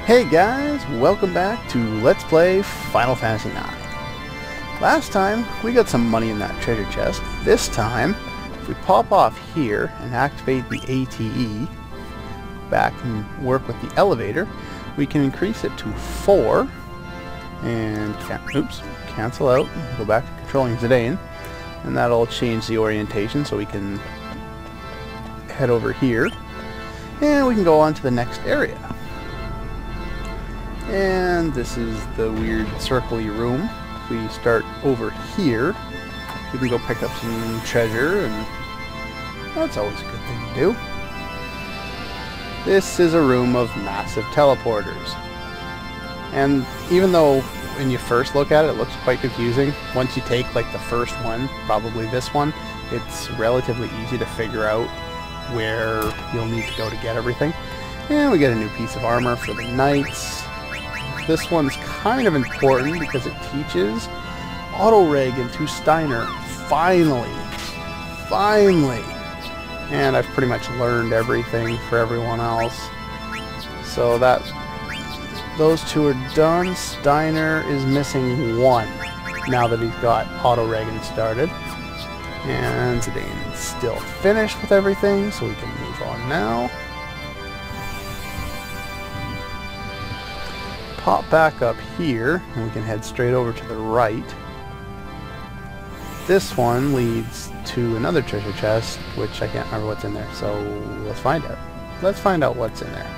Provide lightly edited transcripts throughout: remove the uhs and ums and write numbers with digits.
Hey guys, welcome back to Let's Play Final Fantasy IX. Last time, we got some money in that treasure chest. This time, if we pop off here and activate the ATE, back and work with the elevator, we can increase it to 4, and cancel out, go back to controlling Zidane, and that'll change the orientation so we can head over here, and we can go on to the next area. And this is the weird circle-y room. If we start over here, we can go pick up some treasure, and that's always a good thing to do. This is a room of massive teleporters. And even though when you first look at it, it looks quite confusing, once you take like the first one, probably this one, it's relatively easy to figure out where you'll need to go to get everything. And we get a new piece of armor for the knights. This one's kind of important because it teaches auto-reg into Steiner. Finally! And I've pretty much learned everything for everyone else. So those two are done. Steiner is missing one now that he's got auto-regging started. And Zidane's still finished with everything, so we can move on now. Pop back up here, and we can head straight over to the right. This one leads to another treasure chest, which I can't remember what's in there, so let's find out. Let's find out what's in there.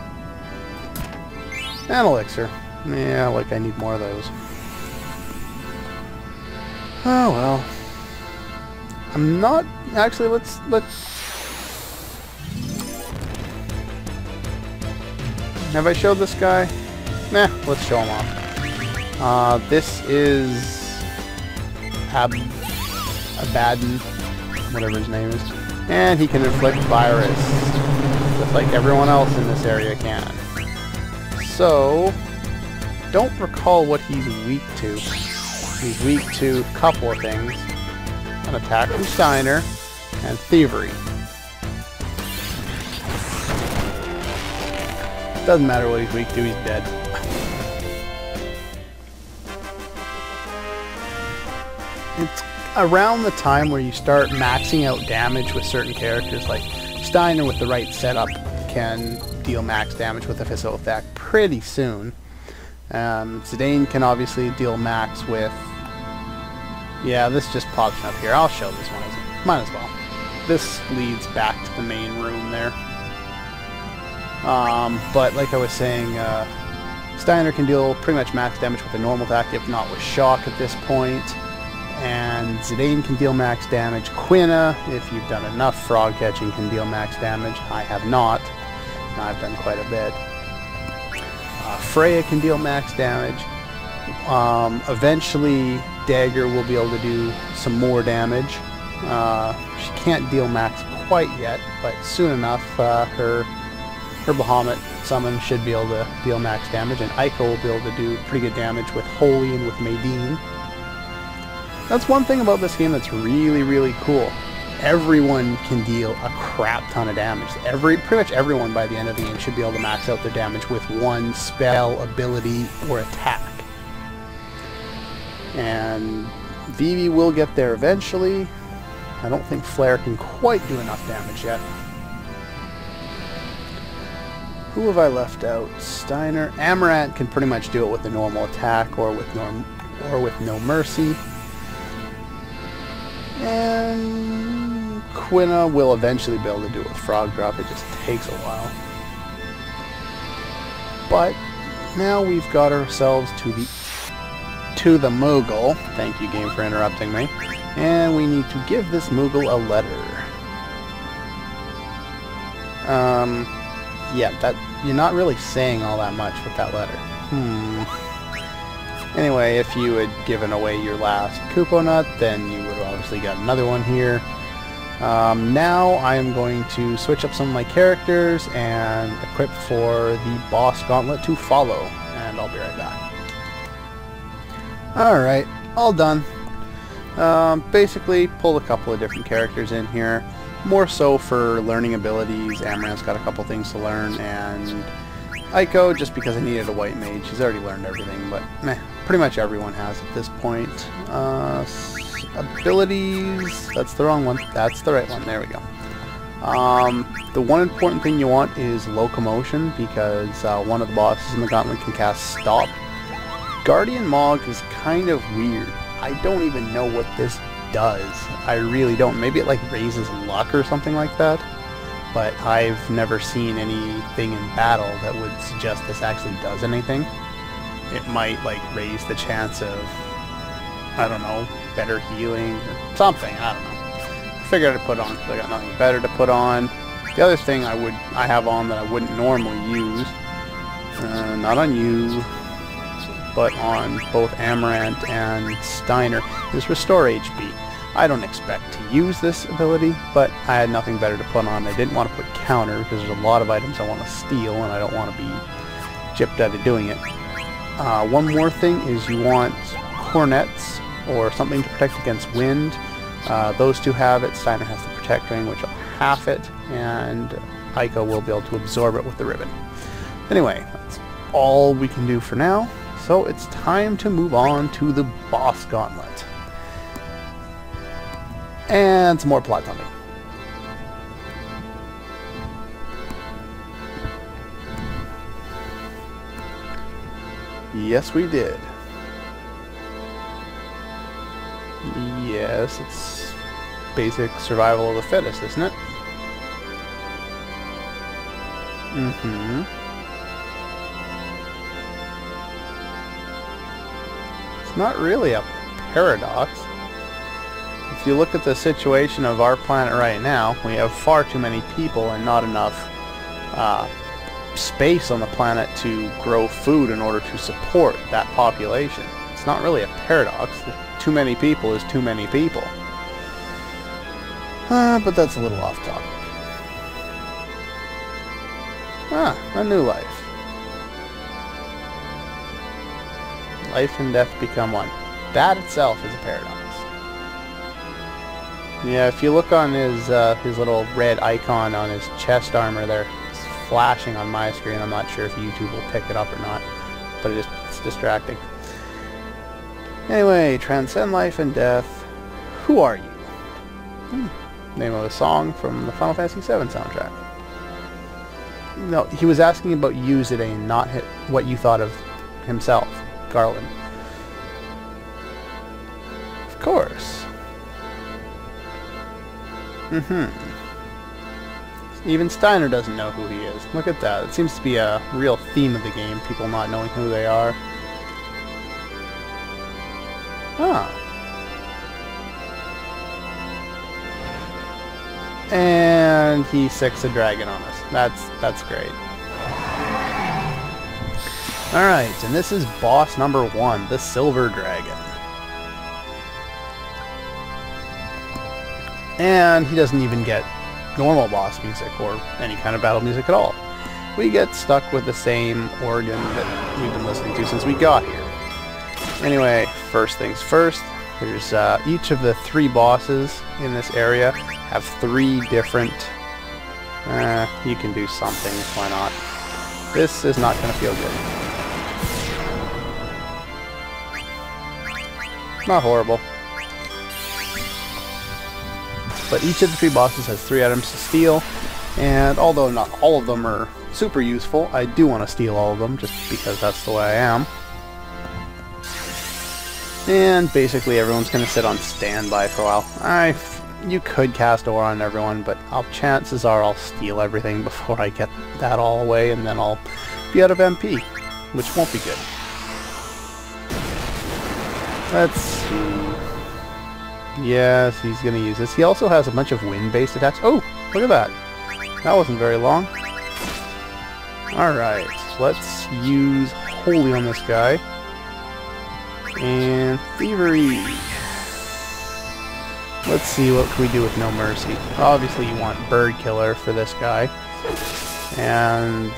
An elixir. Yeah, like I need more of those. Oh well. I'm not... Actually, let's... Have I showed this guy? Nah, let's show him off. This is Abaddon, whatever his name is, and he can inflict virus, just like everyone else in this area can. So, don't recall what he's weak to. He's weak to a couple of things: an attack from Steiner and thievery. Doesn't matter what he's weak to, he's dead. It's around the time where you start maxing out damage with certain characters, like Steiner with the right setup can deal max damage with a physical attack pretty soon. Zidane can obviously deal max with... Yeah, this just pops up here. I'll show this one. Might as well. This leads back to the main room there. But like I was saying, Steiner can deal pretty much max damage with a normal attack, if not with shock at this point. And Zidane can deal max damage. Quina, if you've done enough frog catching, can deal max damage. I have not. I've done quite a bit. Freya can deal max damage. Eventually, Dagger will be able to do some more damage. She can't deal max quite yet, but soon enough, her Bahamut summon should be able to deal max damage, and Aiko will be able to do pretty good damage with Holy and with Maydeen. That's one thing about this game that's really, really cool. Everyone can deal a crap ton of damage. Pretty much everyone by the end of the game should be able to max out their damage with one spell, ability, or attack. And Vivi will get there eventually. I don't think Flare can quite do enough damage yet. Who have I left out? Steiner. Amaranth can pretty much do it with the normal attack or with no mercy. And Quina will eventually be able to do it with Frog Drop. It just takes a while. But now we've got ourselves to the Moogle. Thank you, game, for interrupting me. And we need to give this Moogle a letter. Yeah, that you're not really saying all that much with that letter. Anyway, if you had given away your last Kupo Nut, then you would have obviously got another one here. Now I am going to switch up some of my characters and equip for the boss gauntlet to follow, and I'll be right back. Alright, all done. Basically, pulled a couple of different characters in here. More so for learning abilities. Amaranth's got a couple things to learn, and Aiko, just because I needed a white mage. She's already learned everything, but meh, pretty much everyone has at this point. Abilities, that's the wrong one. That's the right one, there we go. The one important thing you want is locomotion, because one of the bosses in the gauntlet can cast stop. Guardian Mog is kind of weird. I don't even know what this does. I really don't. Maybe it like raises luck or something like that. But I've never seen anything in battle that would suggest this actually does anything. It might like raise the chance of, I don't know, better healing or something. I don't know. I figured I'd put on because I got nothing better to put on. The other thing I have on that I wouldn't normally use, not on you, but on both Amaranth and Steiner, is Restore HP. I don't expect to use this ability, but I had nothing better to put on. I didn't want to put counter because there's a lot of items I want to steal and I don't want to be gypped out of doing it. One more thing is you want cornets or something to protect against wind. Those two have it. Steiner has the protect ring, which will half it, and Aiko will be able to absorb it with the ribbon. Anyway, that's all we can do for now, so it's time to move on to the boss gauntlet. And some more plot thumping. Yes, we did. Yes, it's basic survival of the fittest, isn't it? Mm-hmm. It's not really a paradox. If you look at the situation of our planet right now, we have far too many people and not enough space on the planet to grow food in order to support that population. It's not really a paradox. Too many people is too many people. But that's a little off topic. A new life. Life and death become one. That itself is a paradox. Yeah, if you look on his little red icon on his chest armor there, it's flashing on my screen. I'm not sure if YouTube will pick it up or not, but it's distracting. Anyway, transcend life and death. Who are you? Name of a song from the Final Fantasy VII soundtrack. No, he was asking about you, Zidane, not what you thought of himself, Garland. Of course. Even Steiner doesn't know who he is. Look at that. It seems to be a real theme of the game, people not knowing who they are. Huh. And he sicks a dragon on us. That's great. Alright, and this is boss number 1, the Silver Dragon. And he doesn't even get normal boss music or any kind of battle music at all. We get stuck with the same organ that we've been listening to since we got here. Anyway, first things first, there's each of the 3 bosses in this area have 3 different... you can do something, why not? This is not going to feel good. Not horrible. But each of the 3 bosses has 3 items to steal, and although not all of them are super useful, I do want to steal all of them, just because that's the way I am. And basically everyone's going to sit on standby for a while. You could cast Aura on everyone, but chances are I'll steal everything before I get that all away, and then I'll be out of MP, which won't be good. Let's see. Yes, he's going to use this. He also has a bunch of wind-based attacks. Oh, look at that. That wasn't very long. Alright, let's use Holy on this guy. And Thievery. Let's see, what can we do with No Mercy? Obviously you want Bird Killer for this guy. And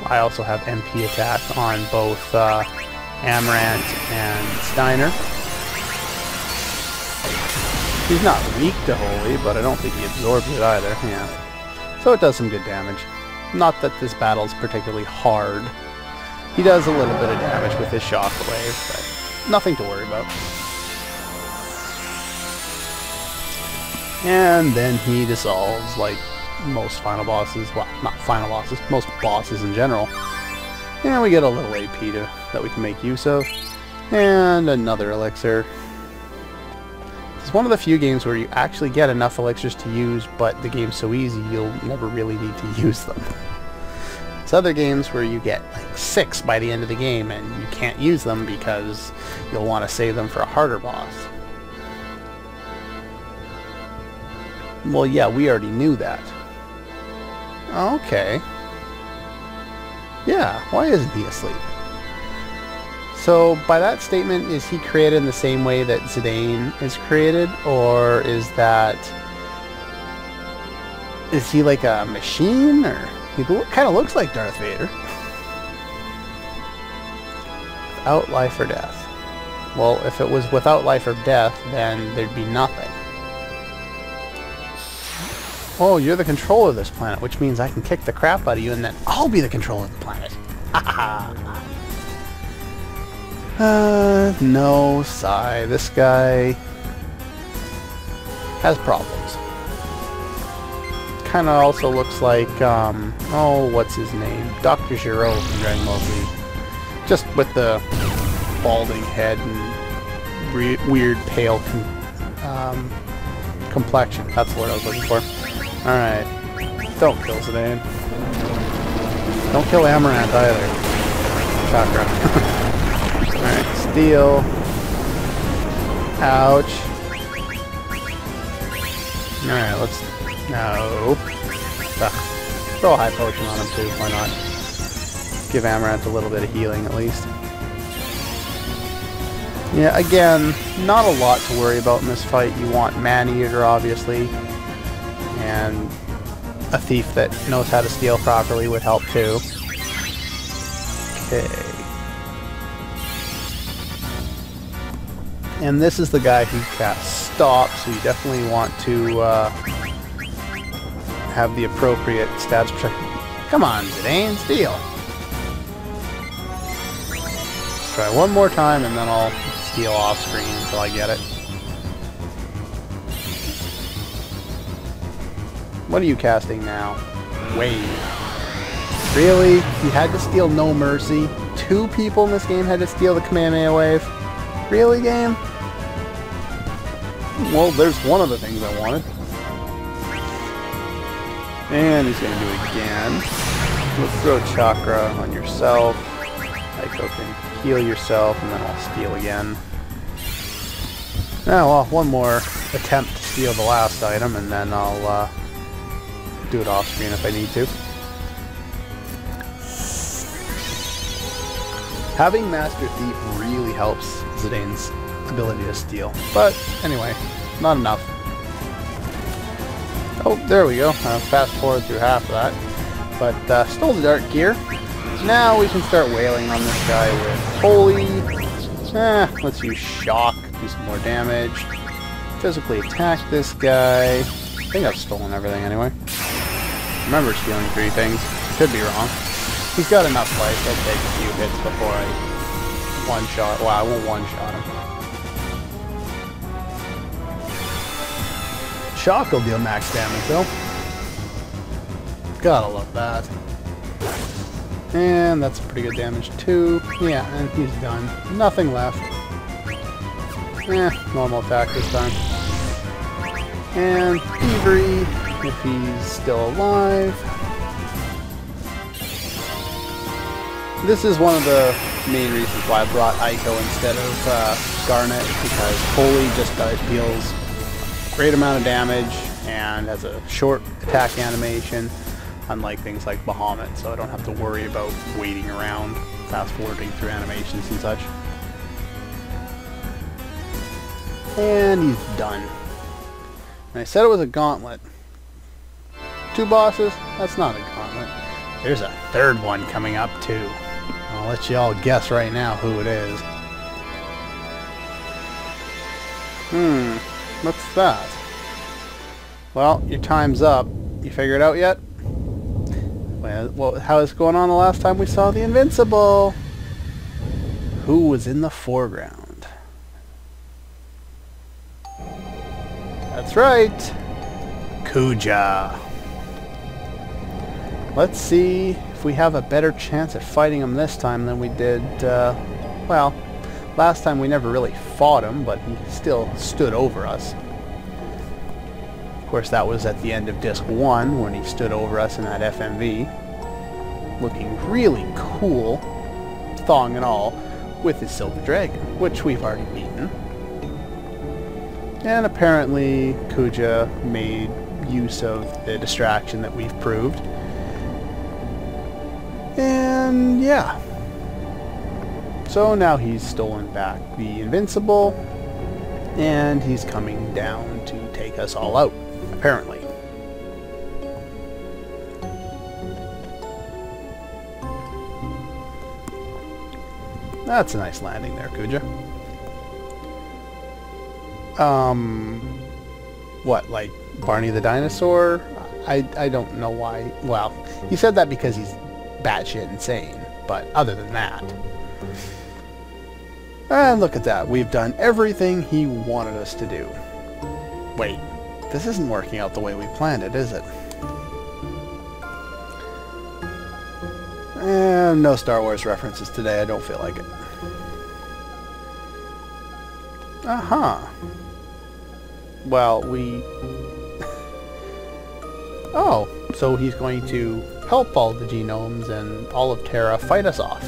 I also have MP attack on both Amaranth and Steiner. He's not weak to Holy, but I don't think he absorbs it either. Yeah. So it does some good damage. Not that this battle's particularly hard. He does a little bit of damage with his shockwave, but nothing to worry about. And then he dissolves like most final bosses. Well, not final bosses, most bosses in general. And we get a little AP that we can make use of. And another elixir. It's one of the few games where you actually get enough elixirs to use, but the game's so easy you'll never really need to use them. There's other games where you get like 6 by the end of the game and you can't use them because you'll want to save them for a harder boss. Well, yeah, we already knew that. Okay. Yeah, why isn't he asleep? So, by that statement, is he created in the same way that Zidane is created? Or is that... is he like a machine? Or he kind of looks like Darth Vader. Without life or death. Well, if it was without life or death, then there'd be nothing. Oh, you're the controller of this planet, which means I can kick the crap out of you and then I'll be the controller of the planet. No, sigh. This guy has problems. Kind of also looks like, oh, what's his name? Dr. Giro from Dragon Ball Z. Just with the balding head and weird pale complexion. That's the word I was looking for. Alright. Don't kill Zidane. Don't kill Amaranth either. Chakra. Alright, steal. Ouch. Alright, let's... no. Ugh. Throw a high potion on him too, why not? Give Amaranth a little bit of healing at least. Yeah, again, not a lot to worry about in this fight. You want Man-Eater, obviously. And a thief that knows how to steal properly would help too. Okay. And this is the guy who casts Stop, so you definitely want to have the appropriate stats protection. Come on, Zidane, steal! Let's try one more time and then I'll steal off screen until I get it. What are you casting now? Wave. Really? You had to steal No Mercy? 2 people in this game had to steal the Kamehameha Wave? Really, game? Well, there's one of the things I wanted. And he's going to do it again. Let's throw Chakra on yourself. Aiko can heal yourself, and then I'll steal again. Oh, well, one more attempt to steal the last item, and then I'll do it off screen if I need to. Having Master Thief really helps Zidane's ability to steal. But anyway, not enough. Oh, there we go. Fast forward through half of that. But stole the Dark Gear. Now we can start wailing on this guy with Holy. Let's use Shock, do some more damage. Physically attack this guy. I think I've stolen everything anyway. Remember stealing 3 things. Could be wrong. He's got enough life. He'll take a few hits before I one-shot. Well, I won't one-shot him. Shock will deal max damage, though. Gotta love that. And that's pretty good damage, too. Yeah, and he's done. Nothing left. Normal attack this time. And Thievery, if he's still alive. This is one of the main reasons why I brought Aiko instead of Garnet, because Holy just deals a great amount of damage and has a short attack animation, unlike things like Bahamut, so I don't have to worry about waiting around, fast-forwarding through animations and such. And he's done. And I said it was a gauntlet. 2 bosses? That's not a gauntlet. There's a 3rd one coming up, too. I'll let you all guess right now who it is. What's that? Well, your time's up. You figure it out yet? Well, how is it going on the last time we saw the Invincible? Who was in the foreground? That's right. Kuja. Let's see if we have a better chance at fighting him this time than we did, well, last time we never really fought him, but he still stood over us. Of course, that was at the end of Disc 1 when he stood over us in that FMV. Looking really cool, thong and all, with his Silver Dragon, which we've already beaten. And apparently, Kuja made use of the distraction that we've proved. And yeah. So now he's stolen back the Invincible, and he's coming down to take us all out, apparently. That's a nice landing there, Kuja. What, like Barney the dinosaur? I don't know why. Well, he said that because he's batshit insane, but other than that. And look at that, we've done everything he wanted us to do. Wait, this isn't working out the way we planned it, is it? And no Star Wars references today, I don't feel like it. Uh-huh. Well, we... Oh, so he's going to help all the genomes and all of Terra fight us off.